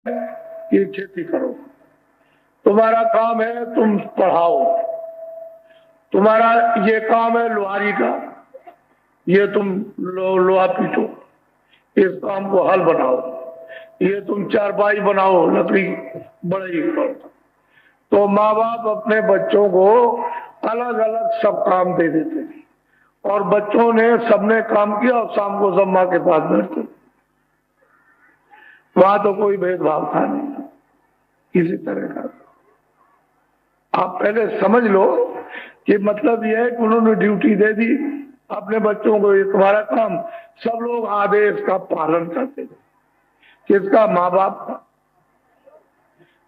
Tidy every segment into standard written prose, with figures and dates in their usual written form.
ये खेती करो, तुम्हारा काम है तुम पढ़ाओ, तुम्हारा ये काम है लोहारी का, ये तुम लोहा पीटो, इस काम को हल बनाओ, ये तुम चारपाई बनाओ, लकड़ी बड़ाई करो। तो माँ बाप अपने बच्चों को अलग अलग सब काम दे देते थे और बच्चों ने सबने काम किया और शाम को सब माँ के पास बैठते। वहां तो कोई भेदभाव था नहीं किसी तरह का। आप पहले समझ लो कि मतलब यह है कि उन्होंने ड्यूटी दे दी अपने बच्चों को, ये तुम्हारा काम। सब लोग आदेश का पालन करते थे। किसका? माँ बाप का।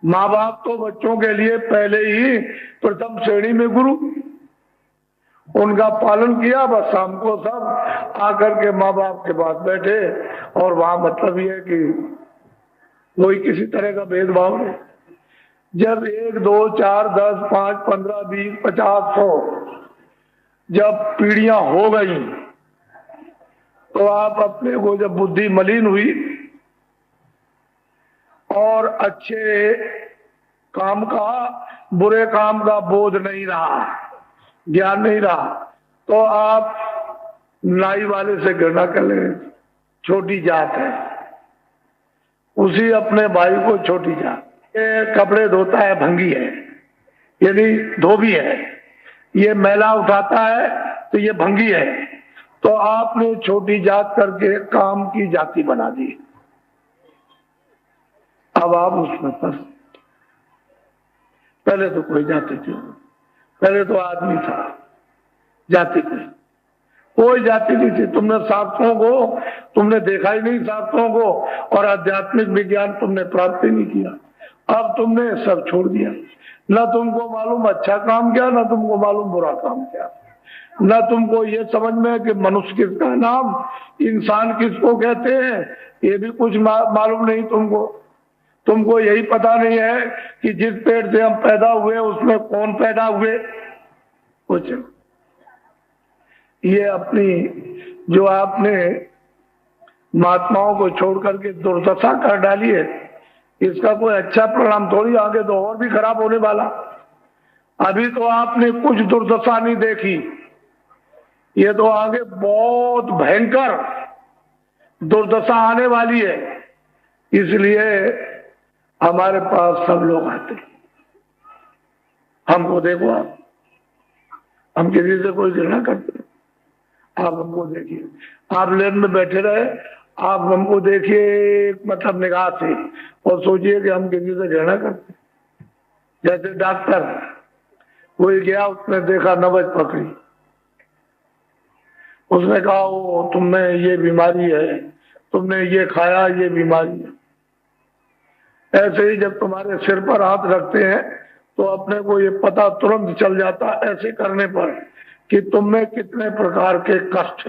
माँ बाप तो बच्चों के लिए पहले ही प्रथम श्रेणी में गुरु, उनका पालन किया। बस शाम को सब आकर के माँ बाप के पास बैठे और वहां मतलब ये है कि कोई किसी तरह का भेदभाव नहीं। जब 1, 2, 4, 10, 5, 15, 20, 50, 100 जब पीढ़ियां हो गई तो आप अपने को जब बुद्धि मलिन हुई और अच्छे काम का बुरे काम का बोध नहीं रहा, ज्ञान नहीं रहा, तो आप नाई वाले से घृणा कर ले, छोटी जात है, उसी अपने भाई को छोटी जात। ये कपड़े धोता है भंगी है, यदि धोबी है, ये मैला उठाता है तो ये भंगी है। तो आपने छोटी जात करके काम की जाति बना दी। अब आप उसमें फंस। पहले तो कोई जाति थी, पहले तो आदमी था, जाति थी, कोई जाति नहीं थी। तुमने शास्त्रों को तुमने देखा ही नहीं, शास्त्रों को और आध्यात्मिक विज्ञान तुमने प्राप्त ही नहीं किया। अब तुमने सब छोड़ दिया। न तुमको मालूम अच्छा काम क्या, न तुमको मालूम बुरा काम क्या, न तुमको ये समझ में कि मनुष्य किसका नाम, इंसान किसको कहते हैं, ये भी कुछ मालूम नहीं तुमको। तुमको यही पता नहीं है कि जिस पेट से हम पैदा हुए उसमें कौन पैदा हुए। कुछ ये अपनी जो आपने महात्माओं को छोड़ करके दुर्दशा कर डाली है, इसका कोई अच्छा परिणाम थोड़ी, आगे तो और भी खराब होने वाला। अभी तो आपने कुछ दुर्दशा नहीं देखी, ये तो आगे बहुत भयंकर दुर्दशा आने वाली है। इसलिए हमारे पास सब लोग आते, हमको देखो आप, हम किसी से कोई घृणा करते, आप हमको देखिए, आप लेन में बैठे रहे, आप हमको देखिए मतलब निगाह से और सोचिए कि हम किसी से घृणा करते। जैसे डॉक्टर कोई गया, उसने देखा नब्ज पकड़ी, उसने कहा वो तुमने ये बीमारी है, तुमने ये खाया, ये बीमारी है। ऐसे ही जब तुम्हारे सिर पर हाथ रखते हैं तो अपने को ये पता तुरंत चल जाता ऐसे करने पर कि तुमने कितने प्रकार के कष्ट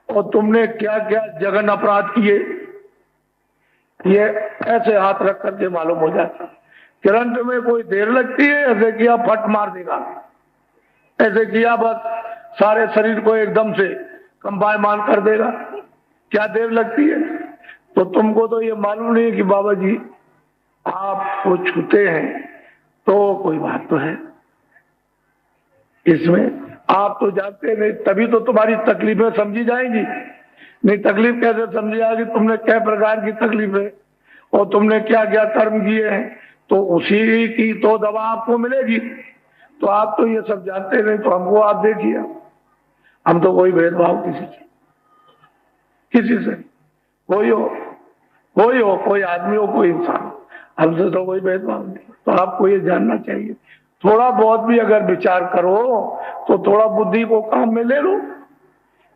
और तुमने क्या क्या जघन अपराध किए, ये ऐसे हाथ रख करके मालूम हो जाता। करंट में कोई देर लगती है, ऐसे किया फट मार देगा, ऐसे किया बस सारे शरीर को एकदम से कंपायमान कर देगा। क्या देर लगती है? तो तुमको तो ये मालूम नहीं कि बाबा जी आपको छूते हैं तो कोई बात तो है इसमें, आप तो जानते नहीं, तभी तो तुम्हारी तकलीफें समझी जाएंगी। नहीं तकलीफ कैसे समझी जाएगी? तुमने क्या प्रकार की तकलीफ है और तुमने क्या क्या कर्म किए हैं, तो उसी की तो दवा आपको मिलेगी। तो आप तो ये सब जानते नहीं, तो हमको आप देखिए, हम तो कोई भेदभाव किसी से कोई हो, कोई आदमी हो, कोई इंसान, हमसे तो कोई भेदभाव नहीं। तो आपको ये जानना चाहिए, थोड़ा बहुत भी अगर विचार करो तो थोड़ा बुद्धि को काम में ले लो।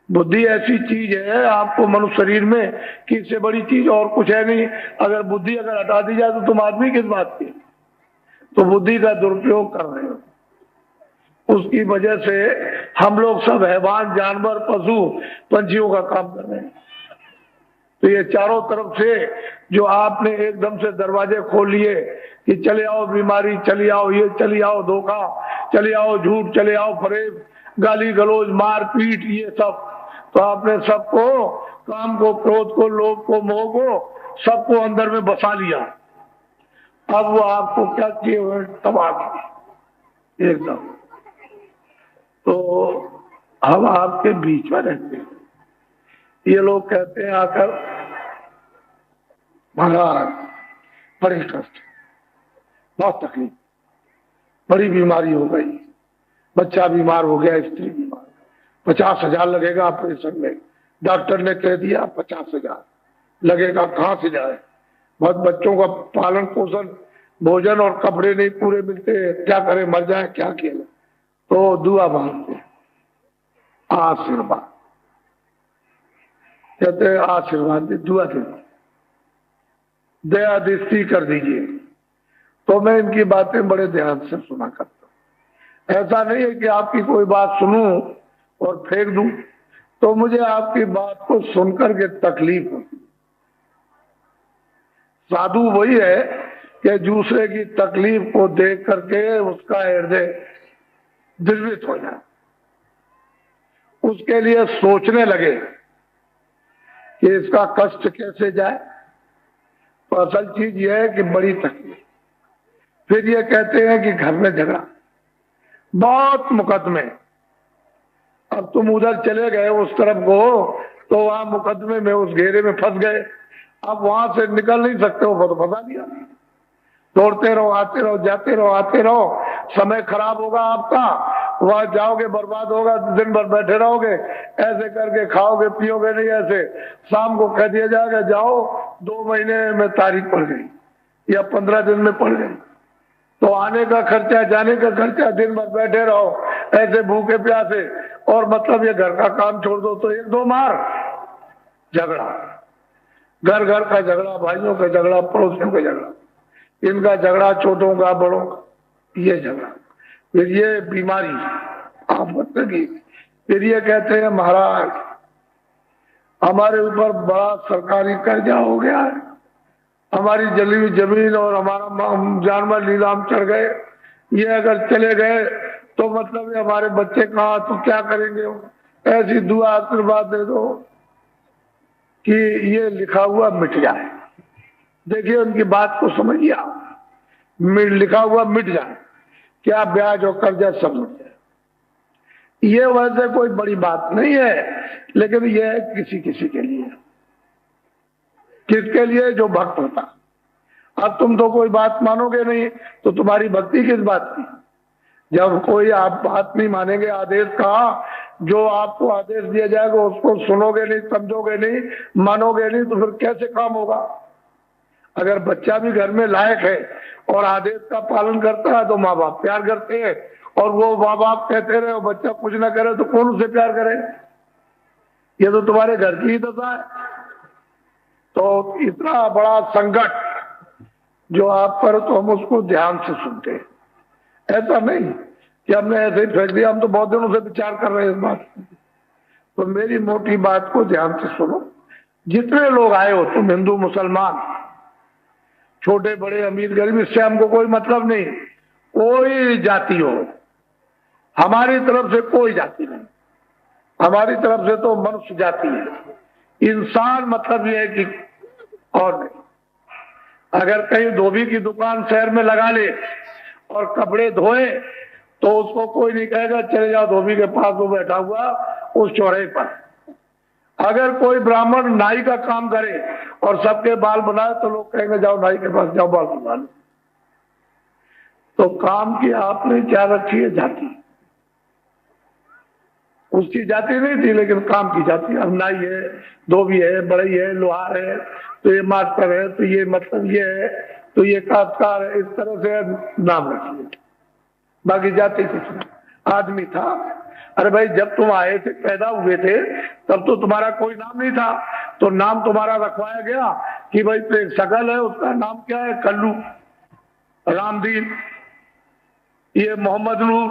बुद्धि ऐसी चीज है आपको मनुष्य शरीर में कि इससे बड़ी चीज और कुछ है नहीं। अगर बुद्धि अगर हटा दी जाए तो तुम आदमी किस बात के? तो बुद्धि का दुरुपयोग कर रहे हो, उसकी वजह से हम लोग सब हैवान, जानवर, पशु, पंछियों का काम कर रहे हैं। तो ये चारों तरफ से जो आपने एकदम से दरवाजे खोल लिए कि चले आओ बीमारी, चली आओ ये, चली आओ धोखा, चले आओ झूठ, चले आओ फरेब, गाली गलौज, मार पीट, ये सब, तो आपने सबको, काम को, क्रोध को, लोभ को, मोह को सबको अंदर में बसा लिया। अब वो आपको क्या किए हुए तबाह किए एकदम। तो हम आपके बीच में रहते हैं, ये लोग कहते हैं आकर महाराज बड़े कष्ट, बहुत तकलीफ, बड़ी बीमारी हो गई, बच्चा बीमार हो गया, स्त्री बीमार, 50,000 लगेगा ऑपरेशन में, डॉक्टर ने कह दिया 50,000 लगेगा, कहां से जाए, बहुत बच्चों का पालन पोषण, भोजन और कपड़े नहीं पूरे मिलते, क्या करें, मर जाए, क्या किया। तो दुआ मांगते, आशीर्वाद कहते, आशीर्वाद दे, दुआ दे, दया दृष्टि कर दीजिए। तो मैं इनकी बातें बड़े ध्यान से सुना करता हूं। ऐसा नहीं है कि आपकी कोई बात सुनूं और फेंक दूं, तो मुझे आपकी बात को सुनकर के तकलीफ होती। साधु वही है कि दूसरे की तकलीफ को देख करके उसका हृदय द्रवित हो जाए, उसके लिए सोचने लगे कि इसका कष्ट कैसे जाए। तो असल चीज यह है कि बड़ी तकलीफ। फिर ये कहते हैं कि घर में झगड़ा, बहुत मुकदमे, अब तुम उधर चले गए उस तरफ को, तो वहां मुकदमे में उस घेरे में फंस गए, अब वहां से निकल नहीं सकते हो, तो फंसा दिया। दौड़ते रहो, आते रहो, जाते रहो, आते रहो, समय खराब होगा आपका, वहां जाओगे बर्बाद होगा, दिन भर बैठे रहोगे, ऐसे करके खाओगे पियोगे नहीं, ऐसे शाम को कह दिया जाएगा जाओ, 2 महीने में तारीख पड़ गई या 15 दिन में पड़ गई, तो आने का खर्चा, जाने का खर्चा, दिन भर बैठे रहो ऐसे भूखे प्यासे, और मतलब ये घर का काम छोड़ दो तो 1-2 मार झगड़ा, घर घर का झगड़ा, भाइयों का झगड़ा, पड़ोसियों का झगड़ा, इनका झगड़ा, छोटों का बड़ों का, ये झगड़ा, फिर ये बीमारी आप बताइए। फिर ये कहते हैं महाराज हमारे ऊपर बड़ा सरकारी कर्जा हो गया है, हमारी जली हुई जमीन और हमारा जानवर नीलाम चढ़ गए, ये अगर चले गए तो मतलब ये हमारे बच्चे कहाँ, तो क्या करेंगे। ऐसी दुआ आशीर्वाद दे दो कि ये लिखा हुआ मिट जाए। देखिए उनकी बात को समझिए, लिखा हुआ मिट जाए, क्या ब्याज और कर्जा सब मिट जाए। ये वैसे कोई बड़ी बात नहीं है, लेकिन ये है किसी किसी के लिए, किसके लिए, जो भक्त होता। अब तुम तो कोई बात मानोगे नहीं, तो तुम्हारी भक्ति किस बात की। जब कोई आप बात नहीं मानेंगे, आदेश का, जो आपको आदेश दिया जाएगा उसको सुनोगे नहीं, समझोगे नहीं, मानोगे नहीं, तो फिर कैसे काम होगा। अगर बच्चा भी घर में लायक है और आदेश का पालन करता है तो माँ बाप प्यार करते हैं, और वो माँ बाप कहते रहे और बच्चा कुछ ना करे तो कौन उसे प्यार करे। ये तो तुम्हारे घर की ही दशा है। तो इतना बड़ा संकट जो आप पर, तो हम उसको ध्यान से सुनते हैं, ऐसा नहीं कि हमने ऐसे ही फेंक दिया, हम तो बहुत दिनों से विचार कर रहे हैं इस बात। तो मेरी मोटी बात को ध्यान से सुनो। जितने लोग आए हो, तुम हिंदू मुसलमान, छोटे बड़े अमीर गरीब, इससे हमको कोई मतलब नहीं, कोई जाति हो, हमारी तरफ से कोई जाति नहीं, हमारी तरफ से तो मनुष्य जाति है। इंसान मतलब यह है कि और नहीं। अगर कहीं धोबी की दुकान शहर में लगा ले और कपड़े धोए तो उसको कोई नहीं कहेगा चले जाओ धोबी के पास, वो बैठा हुआ उस चौराहे पर। अगर कोई ब्राह्मण नाई का काम करे और सबके बाल बनाए तो लोग कहेंगे जाओ नाई के पास जाओ बाल बना लो। तो काम की आपने क्या रखी है, जाति। उसकी जाति नहीं थी लेकिन काम की जाति। अब नाई है, धोबी है, बढ़ई है, लोहार है, तो ये मास्टर है, तो ये मतलब ये है, तो ये काश्तकार है, इस तरह से नाम रखिए। बाकी जाति कुछ नहीं। आदमी था, अरे भाई जब तुम आए थे, पैदा हुए थे, तब तो तुम्हारा कोई नाम नहीं था, तो नाम तुम्हारा रखवाया गया कि भाई तो एक शकल है, उसका नाम क्या है, कल्लू, रामदीन, ये मोहम्मद नूर,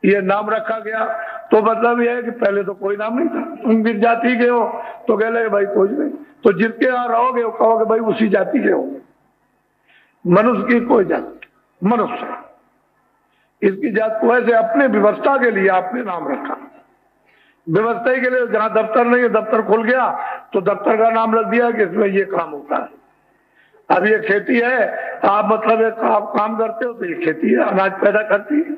ये नाम रखा गया। तो मतलब ये है कि पहले तो कोई नाम नहीं था, तुम किस जाति के हो, तो कह लगे भाई कोई नहीं, तो जिसके यहाँ रहोगे वो कहोगे भाई उसी जाति के होंगे। मनुष्य की कोई जाति, मनुष्य है। इसकी जात को ऐसे अपने व्यवस्था के लिए आपने नाम रखा, व्यवस्था के लिए। जहां दफ्तर नहीं है, दफ्तर खुल गया तो दफ्तर का नाम रख दिया कि इसमें ये काम होता है। अब ये खेती है, आप मतलब एक आप काम करते हो तो ये खेती है, अनाज पैदा करती है,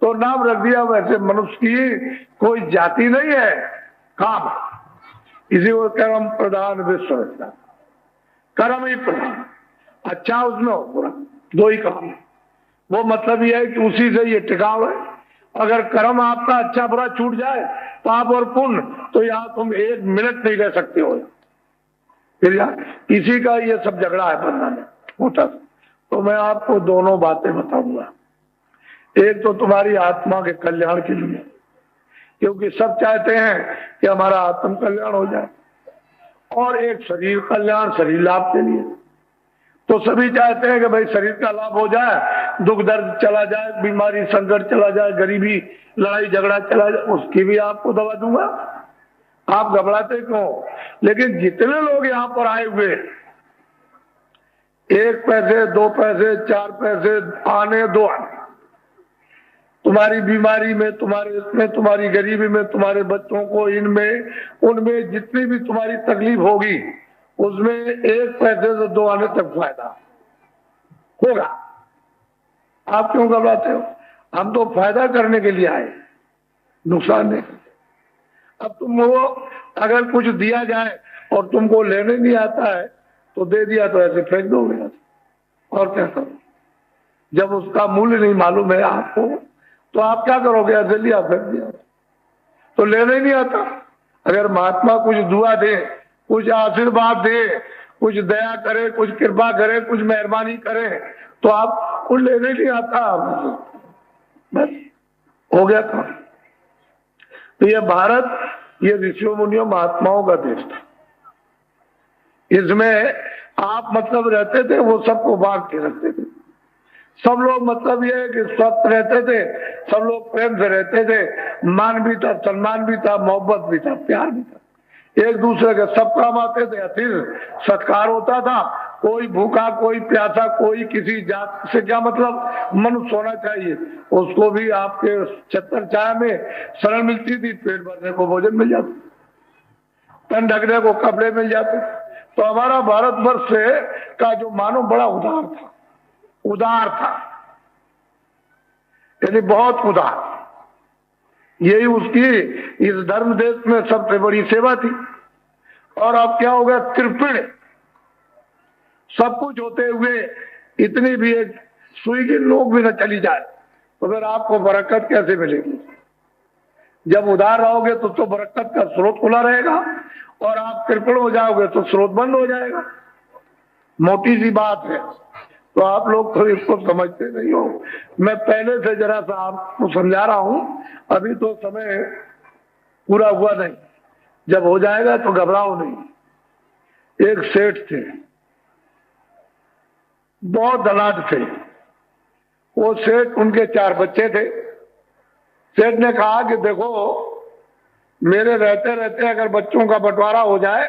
तो नाम रख दिया। वैसे मनुष्य की कोई जाति नहीं है, काम। इसी को कर्म प्रधान विश्व रचना, कर्म ही प्रधान, अच्छा उसमें हो बुरा, दो ही काम है। वो मतलब ये है कि उसी से ये टिकाव है। अगर कर्म आपका अच्छा बुरा छूट जाए, पाप और पुण्य, तो यहाँ तुम एक मिनट नहीं रह सकते हो। फिर इसी का ये सब झगड़ा है बंधन में होता। तो मैं आपको दोनों बातें बताऊंगा। एक तो तुम्हारी आत्मा के कल्याण के लिए, क्योंकि सब चाहते हैं कि हमारा आत्म कल्याण हो जाए, और एक शरीर कल्याण, शरीर लाभ के लिए। तो सभी चाहते हैं कि भाई शरीर का लाभ हो जाए, दुख दर्द चला जाए, बीमारी संकट चला जाए, गरीबी लड़ाई झगड़ा चला जाए, उसकी भी आपको दवा दूंगा। आप घबराते क्यों? लेकिन जितने लोग यहाँ पर आए हुए, 1 पैसे 2 पैसे 4 पैसे आने दो आने, तुम्हारी बीमारी में, तुम्हारे इसमें, तुम्हारी गरीबी में, तुम्हारे बच्चों को इनमें उनमें जितनी भी तुम्हारी तकलीफ होगी, उसमें 1 पैसे से 2 आने तक फायदा होगा। आप क्यों घबराते हो? हम तो फायदा करने के लिए आए, नुकसान नहीं। अब तुम वो अगर कुछ दिया जाए और तुमको लेने नहीं आता है तो दे दिया तो ऐसे फेंक दोगे, और क्या करो? जब उसका मूल्य नहीं मालूम है आपको तो आप क्या करोगे? ऐसे लिया फेंक दिया, तो लेने नहीं आता। अगर महात्मा कुछ दुआ दे, कुछ आशीर्वाद दे, कुछ दया करे, कुछ कृपा करे, कुछ मेहरबानी करे, तो आपको लेने नहीं आता, बस हो गया था। तो ये भारत, ये ऋषियों मुनियों महात्माओं का देश था। इसमें आप मतलब रहते थे, वो सबको बांट के रखते थे। सब लोग मतलब ये है कि स्वस्थ रहते थे, सब लोग प्रेम से रहते थे, मान भी था, सम्मान भी था, मोहब्बत भी था, प्यार भी था, एक दूसरे के सब काम आते थे, अतिथि सत्कार होता था। कोई भूखा, कोई प्यासा, कोई किसी जात से क्या मतलब, मनुष्य होना चाहिए, उसको भी आपके छत्तर छाया में शरण मिलती थी, पेट भरने को भोजन मिल जाता, तन ढकने को कपड़े मिल जाते। तो हमारा भारतवर्ष का जो मानव बड़ा उदार था, उदार था, यानी बहुत उदार। यही उसकी इस धर्म देश में सबसे बड़ी सेवा थी। और अब क्या हो गया? त्रिपिण, सब कुछ होते हुए इतनी भी एक सुई की नोक भी न चली जाए, तो फिर आपको बरकत कैसे मिलेगी? जब उदार रहोगे तो बरकत का स्रोत खुला रहेगा, और आप कृपण हो जाओगे तो स्रोत बंद हो जाएगा। मोटी सी बात है, तो आप लोग तो इसको समझते नहीं हो। मैं पहले से जरा सा आपको समझा रहा हूं, अभी तो समय पूरा हुआ नहीं, जब हो जाएगा तो घबराओ नहीं। एक सेठ थे, बहुत धनाढ्य थे। वो सेठ, उनके 4 बच्चे थे। सेठ ने कहा कि देखो, मेरे रहते रहते अगर बच्चों का बंटवारा हो जाए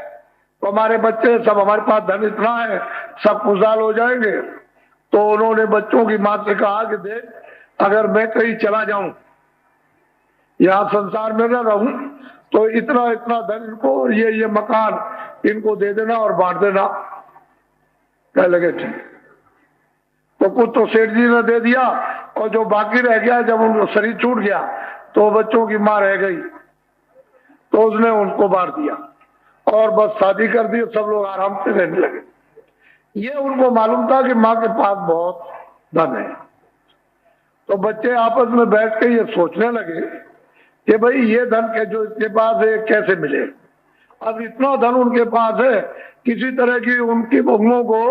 तो हमारे बच्चे सब, हमारे पास धन इतना है, सब खुशहाल हो जाएंगे। तो उन्होंने बच्चों की मां से कहा कि देख, अगर मैं कहीं चला जाऊं, यहाँ संसार में न रहूं, तो इतना इतना धन इनको और ये मकान इनको दे देना और बांट देना। कह लगे ठीक। तो कुछ तो सेठ जी ने दे दिया, और जो बाकी रह गया, जब उनका शरीर छूट गया तो बच्चों की मां रह गई, तो उसने उनको बांट दिया और बस शादी कर दी, सब लोग आराम से रहने लगे। ये उनको मालूम था कि माँ के पास बहुत धन है। तो बच्चे आपस में बैठ के ये सोचने लगे कि भाई ये धन के जो इसके पास है कैसे मिले। अब इतना धन उनके पास है, किसी तरह की उनकी बहुओं को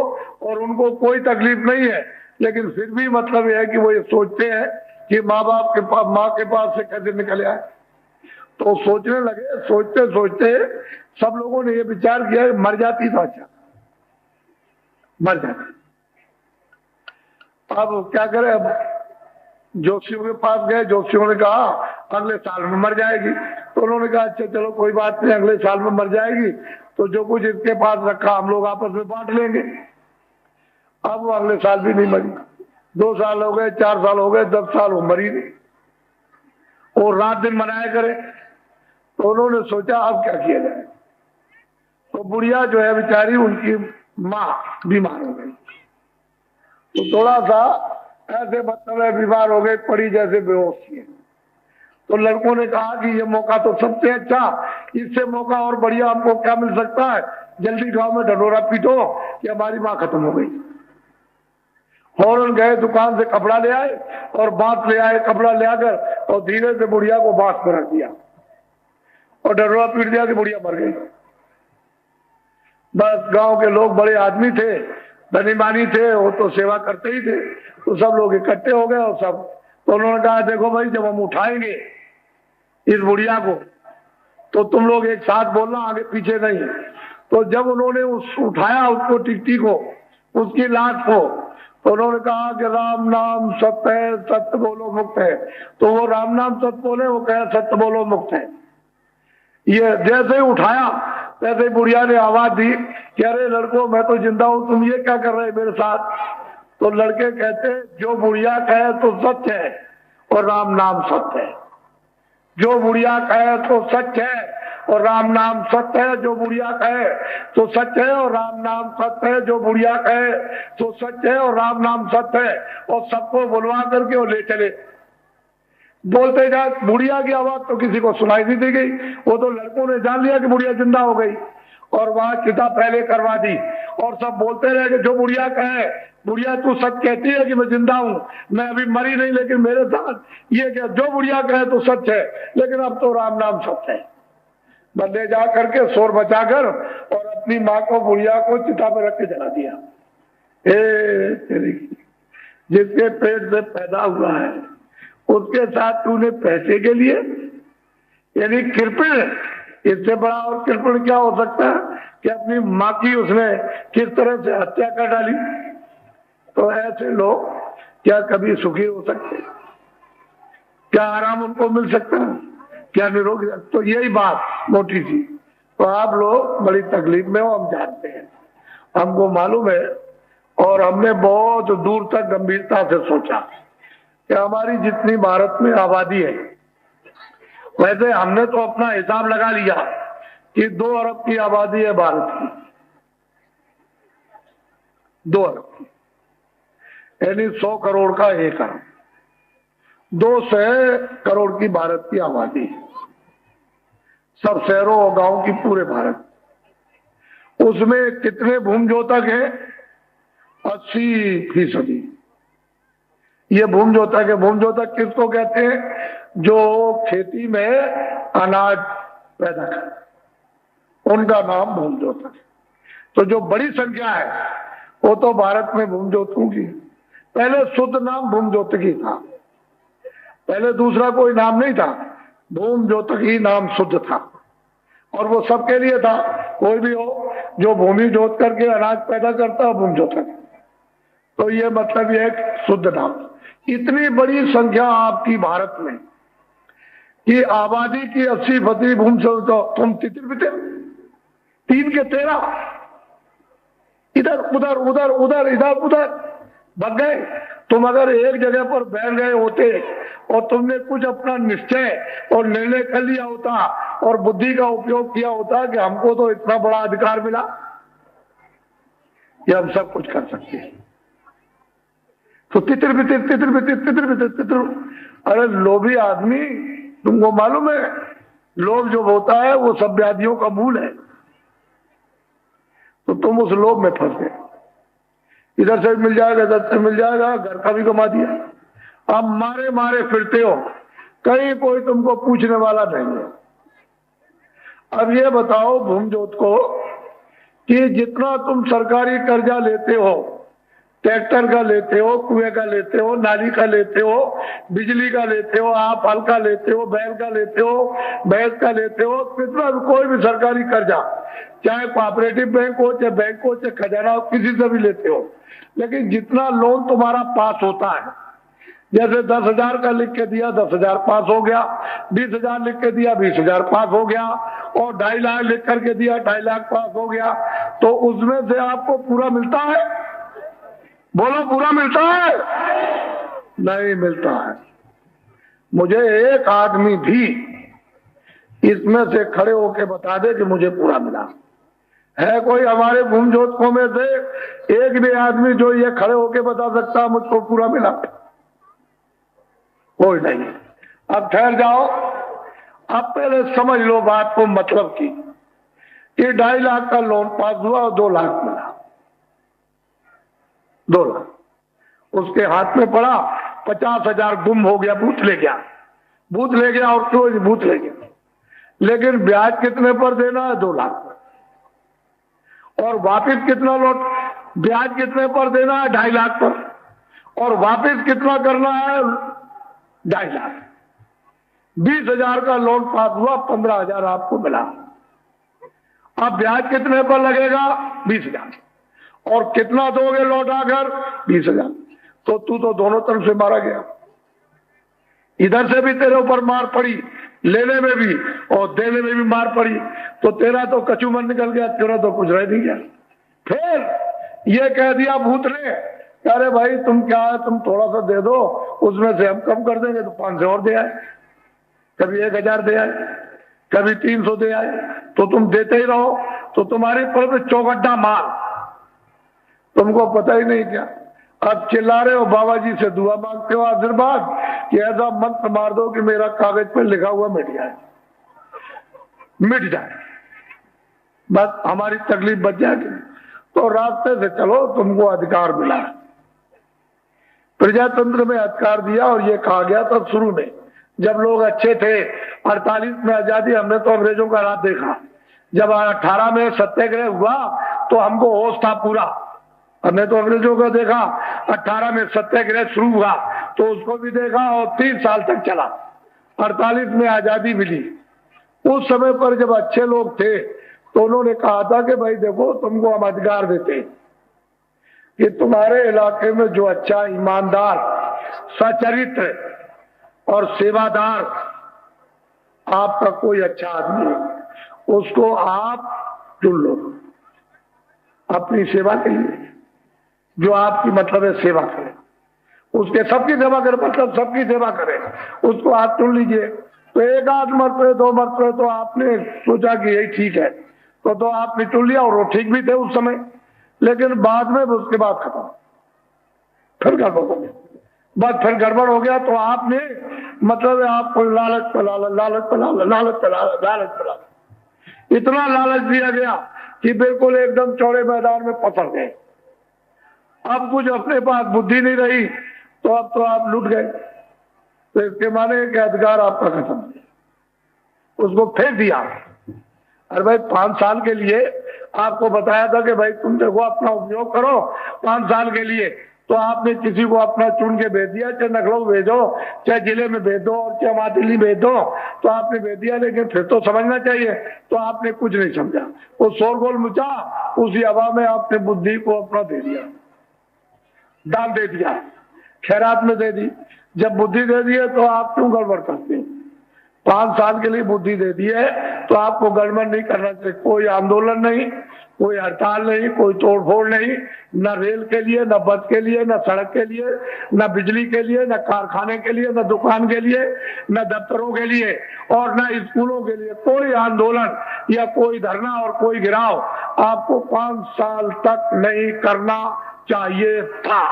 और उनको कोई तकलीफ नहीं है, लेकिन फिर भी मतलब यह है कि वो ये सोचते हैं कि माँ बाप के पास, माँ के पास से कैसे निकल आए। तो सोचने लगे, सोचते सोचते सब लोगों ने ये विचार किया मर जाती तो अच्छा, मर जाती। अब क्या करें? अब जोशियों के पास गए, जोशियों ने कहा अगले साल में मर जाएगी। तो उन्होंने कहा अच्छा चलो कोई बात नहीं, अगले साल में मर जाएगी तो जो कुछ इसके पास रखा हम लोग आपस में बांट लेंगे। अब वो अगले साल भी नहीं मरी। 2 साल हो गए, 4 साल हो गए, 10 साल, वो मरी नहीं। और रात दिन मनाया करे। तो उन्होंने सोचा अब क्या किया जाए। तो बुढ़िया जो है बेचारी, उनकी माँ बीमार हो गई। तो थोड़ा सा ऐसे मतलब है बीमार हो गए, पड़ी जैसे बेहोश थी। तो लड़कों ने कहा कि ये मौका तो सबसे अच्छा, इससे मौका और बढ़िया हमको क्या मिल सकता है, जल्दी गांव में ढंढोरा पीटो कि हमारी माँ खत्म हो गई। फौरन गए दुकान से कपड़ा ले आए और बांस ले आए, कपड़ा ले आकर और धीरे से बुढ़िया को बांस में रख दिया और ढंढोरा पीट दिया कि बुढ़िया मर गई। बस गांव के लोग बड़े आदमी थे, धनी मानी थे, वो तो सेवा करते ही थे, तो सब लोग इकट्ठे हो गए और सब तो उन्होंने कहा देखो भाई, जब हम उठाएंगे इस बुढ़िया को तो तुम लोग एक साथ बोलना, आगे पीछे नहीं। तो जब उन्होंने उठाया उसको, टिकटी को, उसकी लाश को, तो उन्होंने कहा कि राम नाम सत्य है, सत्य बोलो मुक्त है। तो वो राम नाम सत्य बोले, वो कहे सत्य बोलो मुक्त है। ये जैसे ही उठाया तैसे ही बुढ़िया ने आवाज दी कि अरे लड़कों, मैं तो जिंदा हूं, तुम ये क्या कर रहे मेरे साथ। तो लड़के कहते जो बुढ़िया कहे तो सच है और राम नाम सत्य है, जो बुढ़िया कहे तो सच है और राम नाम सत्य है, जो बुढ़िया कहे तो सच है और राम नाम सत्य है, जो बुढ़िया कहे तो सच है और राम नाम सत्य है। और सबको बुलवा करके और ले चले। बोलते जा, बुढ़िया की आवाज तो किसी को सुनाई नहीं दी गई, वो तो लड़कों ने जान लिया कि बुढ़िया जिंदा हो गई और वहां चिता पहले करवा दी। और सब बोलते रहे कि जो बुढ़िया कहे, बुढ़िया तू सच कहती है कि मैं जिंदा हूं, मैं अभी मरी नहीं, लेकिन मेरे साथ ये क्या, जो बुढ़िया कहे तो सच है, लेकिन अब तो राम नाम सत्य है। बंदे जा करके शोर बचाकर और अपनी माँ को, बुढ़िया को चिता पर रख के जला दिया। जिसके पेट से पैदा हुआ है उसके साथ तूने पैसे के लिए, यानी कृपण, इससे बड़ा और कृपण क्या हो सकता है कि अपनी माँ की उसने किस तरह से हत्या कर डाली। तो ऐसे लोग क्या कभी सुखी हो सकते? क्या आराम उनको मिल सकता है? क्या निरोगी? तो यही बात मोटी सी। तो आप लोग बड़ी तकलीफ में हो, हम जानते हैं, हमको मालूम है, और हमने बहुत दूर तक गंभीरता से सोचा कि हमारी जितनी भारत में आबादी है, वैसे हमने तो अपना हिसाब लगा लिया कि 2 अरब की आबादी है भारत की, 2 अरब की, यानी 100 करोड़ का 1 अरब, 200 करोड़ की भारत की आबादी, सब शहरों और गांव की, पूरे भारत। उसमें कितने भूमजोतक हैं? 80%। ये भूमजोतक है। भूमजोतक किसको कहते हैं? जो खेती में अनाज पैदा कर, उनका नाम भूमजोतक। तो जो बड़ी संख्या है वो तो भारत में भूमजोतकों की। पहले शुद्ध नाम भूमजोतकी था, पहले दूसरा कोई नाम नहीं था, भूमजोतकी नाम शुद्ध था, और वो सबके लिए था, कोई भी हो जो भूमि जोत करके अनाज पैदा करता है, भूमजोतक। तो ये मतलब ये एक शुद्ध नाम। इतनी बड़ी संख्या आपकी भारत में कि आबादी की 80% भूमि से, तो तुम तितिर बितिर 3 के 13 इधर उधर उधर उधर इधर उधर भग गए। तुम अगर एक जगह पर बैठ गए होते और तुमने कुछ अपना निश्चय और निर्णय कर लिया होता और बुद्धि का उपयोग किया होता कि हमको तो इतना बड़ा अधिकार मिला कि हम सब कुछ कर सकते हैं, तो तितर बितिर तितर बितिर तितर बितिर तितर। अरे लोभी आदमी, तुमको मालूम है लोभ जो होता है वो सब व्याधियों का मूल है। तो तुम उस लोभ में फंस गए, इधर से मिल जाएगा, इधर से मिल जाएगा, घर का भी कमा दिया, अब मारे मारे फिरते हो, कहीं कोई तुमको पूछने वाला नहीं है। अब ये बताओ भूमजोत को कि जितना तुम सरकारी कर्जा लेते हो, ट्रैक्टर का लेते हो, कुएं का लेते हो, नाली का लेते हो, बिजली का लेते हो, आप हल का लेते हो, बैल का लेते हो, भैंस का लेते हो, कितना भी कोई भी सरकारी कर्जा, चाहे कोऑपरेटिव बैंक हो, चाहे बैंक हो, चाहे खजाना हो, किसी से भी लेते हो, लेकिन जितना लोन तुम्हारा पास होता है, जैसे 10,000 का लिख के दिया 10,000 पास हो गया, 20,000 लिख के दिया 20,000 पास हो गया, और 2.5 लाख लिख करके दिया 2.5 लाख पास हो गया, तो उसमें से आपको पूरा मिलता है? बोलो, पूरा मिलता है? नहीं मिलता है। मुझे एक आदमी भी इसमें से खड़े होके बता दे कि मुझे पूरा मिला। है कोई हमारे घूमजोतकों में से एक भी आदमी जो ये खड़े होके बता सकता मुझको पूरा मिला? कोई नहीं। अब ठहर जाओ, अब पहले समझ लो बात को, मतलब की कि 2.5 लाख का लोन पास हुआ और 2 लाख मिला। 2 लाख उसके हाथ में पड़ा, 50,000 गुम हो गया, भूत ले गया। भूत ले गया और क्यों भूत ले गया, लेकिन ब्याज कितने पर देना है? 2 लाख पर। और वापिस कितना लौट, ब्याज कितने पर देना है? 2.5 लाख पर। और वापिस कितना करना है? 2.5 लाख। 20,000 का लोन पास हुआ, 15,000 आपको मिला। अब ब्याज कितने पर लगेगा? 20,000। और कितना दोगे लौटाकर? 20,000। तो तू तो दोनों तरफ से मारा गया, इधर से भी तेरे ऊपर मार पड़ी, लेने में भी और देने में भी मार पड़ी। तो तेरा तो कचूमन निकल गया, तेरा तो कुछ रह नहीं गया। फिर ये कह दिया भूत ने, अरे भाई तुम क्या है, तुम थोड़ा सा दे दो, उसमें से हम कम कर देंगे। तो 500 और दे आए, कभी 1,000 दे आए, कभी 300 दे आए। तो तुम देते ही रहो, तो तुम्हारी तरफ चौगड्डा माल, तुमको पता ही नहीं क्या। अब चिल्ला रहे हो, बाबा जी से दुआ मांगते हो आशीर्वाद कि ऐसा मंत्र मार दो कि मेरा कागज पर लिखा हुआ मिट जाए, मिट जाए, बस हमारी तकलीफ बच जाएगी। तो रास्ते से चलो, तुमको अधिकार मिला है। प्रजातंत्र में अधिकार दिया और ये कहा गया था शुरू में, जब लोग अच्छे थे। 48 में आजादी, हमने तो अंग्रेजों का राज देखा। जब 18 में सत्याग्रह हुआ तो हमको होश था पूरा, हमने तो अंग्रेजों का देखा। 18 में सत्याग्रह शुरू हुआ तो उसको भी देखा और 30 साल तक चला। 48 में आजादी मिली। उस समय पर जब अच्छे लोग थे तो उन्होंने कहा था कि भाई देखो, तुमको हम अधिकार देते कि तुम्हारे इलाके में जो अच्छा, ईमानदार, सचरित्र और सेवादार आपका कोई अच्छा आदमी है, उसको आप चुन लो अपनी सेवा के लिए, जो आपकी मतलब है सेवा करे, उसके सबकी सेवा करे, मतलब सबकी सेवा करे, उसको आप चुन लीजिए। तो एक आध मरतबे 2 मरतबे तो आपने सोचा कि यही ठीक है, तो आपने चुन लिया और वो ठीक भी थे उस समय। लेकिन बाद में उसके बाद खत्म, फिर गड़बड़ हो गया। बस फिर गड़बड़ हो गया तो आपने मतलब आपको लालच पे लालच, लालच पे लालच, लालच पे लालच, लालच पे लालच, इतना लालच दिया गया कि बिल्कुल एकदम चौड़े मैदान में पसर गए। अब कुछ अपने पास बुद्धि नहीं रही, तो अब तो आप लूट गए। तो इसके माने कि अधिकार आपका खत्म, उसको फेंक दिया। अरे भाई 5 साल के लिए आपको बताया था कि भाई तुम देखो अपना उपयोग करो 5 साल के लिए, तो आपने किसी को अपना चुन के भेज दिया, चाहे लखनऊ भेजो, चाहे जिले में भेज दो, और चाहे वहां दिल्ली भेज दो, तो आपने भेज दिया। लेकिन फिर तो समझना चाहिए, तो आपने कुछ नहीं समझा, वो शोरगोल मचा, उसी हवा में आपने बुद्धि को अपना दे दिया, दान दे दिया, खैरात में दे दी। जब बुद्धि दे दी है तो आप क्यों गड़बड़ करते हैं? 5 साल के लिए बुद्धि दे दी है तो आपको गड़बड़ नहीं करना चाहिए। कोई आंदोलन नहीं, कोई हड़ताल नहीं, कोई तोड़फोड़ नहीं, न रेल के लिए, न बस के लिए, न सड़क के लिए, न बिजली के लिए, न कारखाने के लिए, न दुकान के लिए, न दफ्तरों के लिए और न स्कूलों के लिए। कोई आंदोलन या कोई धरना और कोई गिराव आपको 5 साल तक नहीं करना चाहिए था।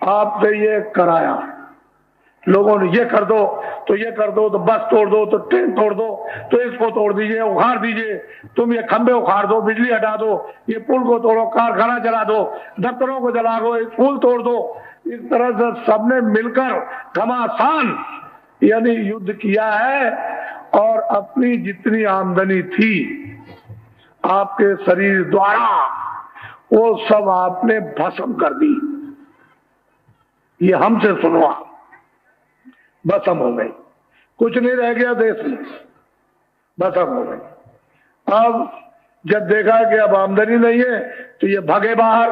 आपसे ये कराया लोगों ने, ये कर दो तो ये कर दो, तो बस तोड़ दो, तो ट्रेन तोड़ दो, तो इसको तोड़ दीजिए, उखाड़ दीजिए, तुम ये खंबे उखाड़ दो, बिजली हटा दो, ये पुल को तोड़ो, कारखाना जला दो, दफ्तरों को जला दो, स्कूल तोड़ दो। इस तरह से सबने मिलकर घमासान यानी युद्ध किया है और अपनी जितनी आमदनी थी आपके शरीर द्वारा वो सब आपने भस्म कर दी। ये हमसे सुनो, आप भस्म हो गई, कुछ नहीं रह गया देश में, भस्म हो गई। अब जब देखा कि अब आमदनी नहीं है तो ये भागे बाहर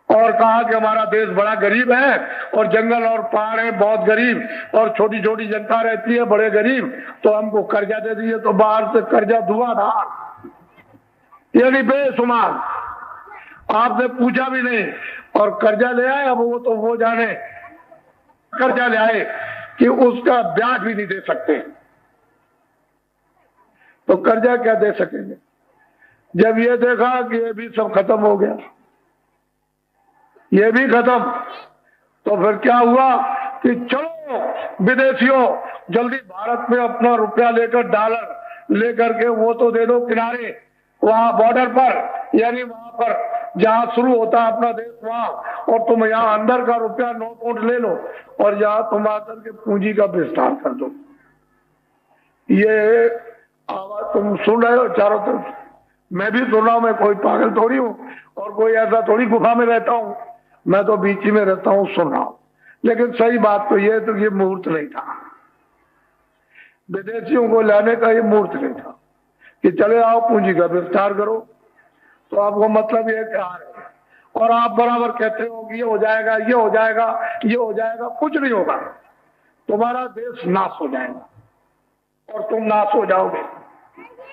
और कहा कि हमारा देश बड़ा गरीब है और जंगल और पहाड़ है बहुत गरीब और छोटी छोटी जनता रहती है बड़े गरीब, तो हमको कर्जा दे दीजिए। तो बाहर से कर्जा धुआंधार यानी बेशुमार, आपने पूछा भी नहीं और कर्जा ले आए। अब वो तो वो जाने कर्जा ले आए कि उसका ब्याज भी नहीं दे सकते। तो कर्जा क्या दे सकेंगे। जब ये देखा कि ये भी सब खत्म हो गया, ये भी खत्म, तो फिर क्या हुआ कि चलो विदेशियों जल्दी भारत में अपना रुपया लेकर, डॉलर लेकर के वो तो दे दो किनारे, वहां बॉर्डर पर, यानी वहां पर जहां शुरू होता है अपना देश वहां, और तुम यहाँ अंदर का रुपया नोट वोट ले लो और यहाँ तुम आकर के पूंजी का विस्तार कर दो। ये आवाज तुम सुन रहे हो चारों तरफ, मैं भी सुन रहा हूं, मैं कोई पागल थोड़ी हूँ और कोई ऐसा थोड़ी गुफा में रहता हूँ, मैं तो बीच में रहता हूँ, सुन रहा हूं। लेकिन सही बात तो ये तो ये मुहूर्त नहीं था, विदेशियों को लाने का ये मुहूर्त नहीं था कि चले आओ पूंजी का विस्तार करो। तो आपको मतलब ये क्या है, और आप बराबर कहते हो कि ये हो जाएगा, ये हो जाएगा, ये हो जाएगा, कुछ नहीं होगा, तुम्हारा देश नाश हो जाएगा और तुम नाश हो जाओगे।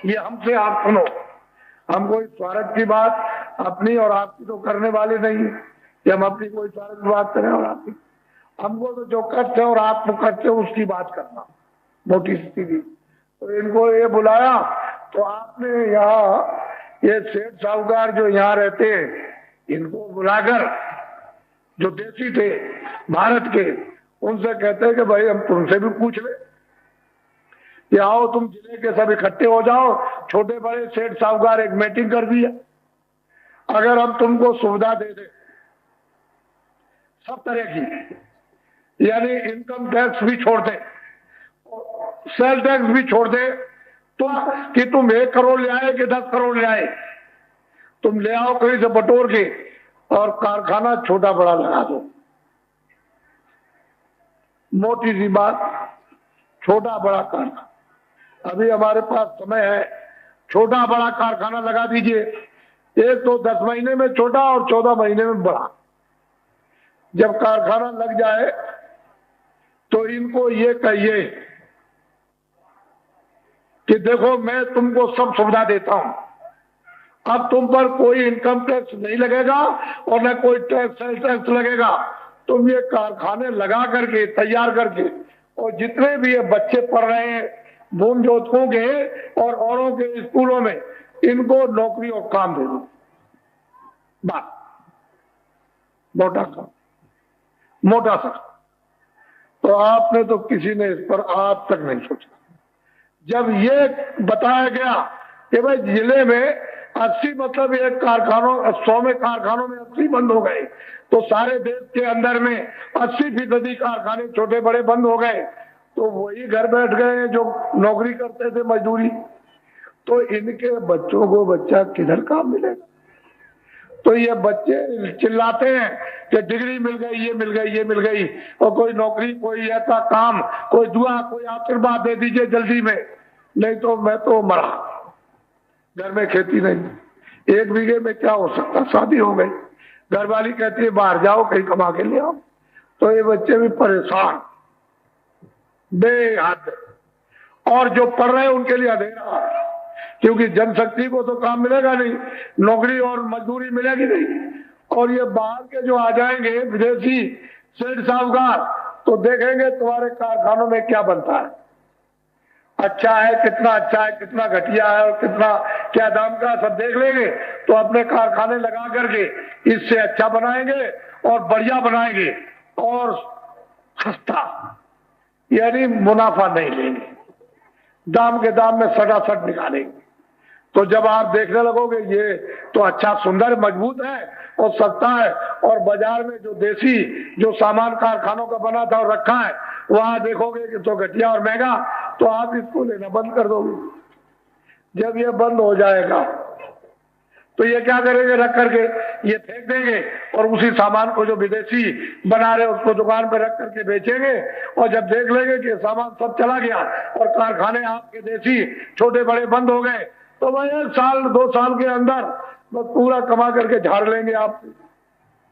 ये हमसे आप सुनो, हम कोई स्वार्थ की बात अपनी और आपकी तो करने वाले नहीं कि हम अपनी कोई स्वार्थ की बात करें और आपकी, हमको तो जो कष्ट है और आप कष्ट है उसकी बात करना मोटी स्थिति। तो इनको ये बुलाया, तो आपने यहाँ ये सेठ साहूकार जो यहाँ रहते हैं इनको बुलाकर, जो देसी थे भारत के, उनसे कहते हैं कि भाई हम तुमसे भी पूछ ले कि आओ तुम जिले के सब इकट्ठे हो जाओ, छोटे बड़े सेठ साहूकार एक मीटिंग कर दी है, अगर हम तुमको सुविधा दे दें सब तरह की, यानी इनकम टैक्स भी छोड़ दे, सेल टैक्स भी छोड़ दे, तो कि तुम 1 करोड़ ले आए कि 10 करोड़ ले आए, तुम ले आओ कहीं से बटोर के और कारखाना छोटा बड़ा लगा दो। मोटी सी बात, छोटा बड़ा कारखाना, अभी हमारे पास समय है, छोटा बड़ा कारखाना लगा दीजिए, एक तो 10 महीने में छोटा और 14 महीने में बड़ा। जब कारखाना लग जाए तो इनको ये कहिए कि देखो मैं तुमको सब सुविधा देता हूं, अब तुम पर कोई इनकम टैक्स नहीं लगेगा और न कोई सेल टैक्स लगेगा, तुम ये कारखाने लगा करके तैयार करके, और जितने भी ये बच्चे पढ़ रहे हैं भूम जोतकों के और औरों के स्कूलों में, इनको नौकरी और काम दे दो, बस मोटा काम, मोटा सा। तो आपने तो किसी ने इस पर आज तक नहीं सोचा। जब ये बताया गया कि भाई जिले में 80 मतलब एक कारखानों 100 में कारखानों में 80 बंद हो गए, तो सारे देश के अंदर में 80% कारखाने छोटे बड़े बंद हो गए, तो वही घर बैठ गए जो नौकरी करते थे मजदूरी, तो इनके बच्चों को बच्चा किधर काम मिलेगा। तो ये बच्चे चिल्लाते हैं कि डिग्री मिल गई, ये मिल गई, ये मिल गई, और कोई नौकरी, कोई ऐसा काम, कोई दुआ, कोई आशीर्वाद दे दीजिए जल्दी में, नहीं तो मैं तो मरा, घर में खेती नहीं, 1 बीघे में क्या हो सकता, शादी हो गई, घरवाली कहती है बाहर जाओ कहीं कमा के ले आओ, तो ये बच्चे भी परेशान बेहद, और जो पढ़ रहे हैं उनके लिए अंधेरा, क्योंकि जनशक्ति को तो काम मिलेगा नहीं, नौकरी और मजदूरी मिलेगी नहीं, और ये बाहर के जो आ जाएंगे विदेशी सेठ साहूकार, तो देखेंगे तुम्हारे कारखानों में क्या बनता है, अच्छा है, कितना अच्छा है, कितना घटिया है, और कितना क्या दाम का, सब देख लेंगे, तो अपने कारखाने लगा करके इससे अच्छा बनाएंगे और बढ़िया बनाएंगे और सस्ता, यानी मुनाफा नहीं लेंगे, दाम के दाम में सटासट निकालेंगे। तो जब आप देखने लगोगे ये तो अच्छा सुंदर मजबूत है और सस्ता है, और बाजार में जो देसी जो सामान कारखानों का बना था और रखा है वहां देखोगे कि तो घटिया और महंगा, तो आप इसको लेना बंद कर दोगे। जब ये बंद हो जाएगा तो ये क्या करेंगे, रख करके ये फेंक देंगे और उसी सामान को जो विदेशी बना रहे उसको दुकान पर रख करके बेचेंगे, और जब देख लेंगे कि सामान सब चला गया और कारखाने आपके देसी छोटे बड़े बंद हो गए, तो भाई 1 साल 2 साल के अंदर बस पूरा कमा करके झाड़ लेंगे आप।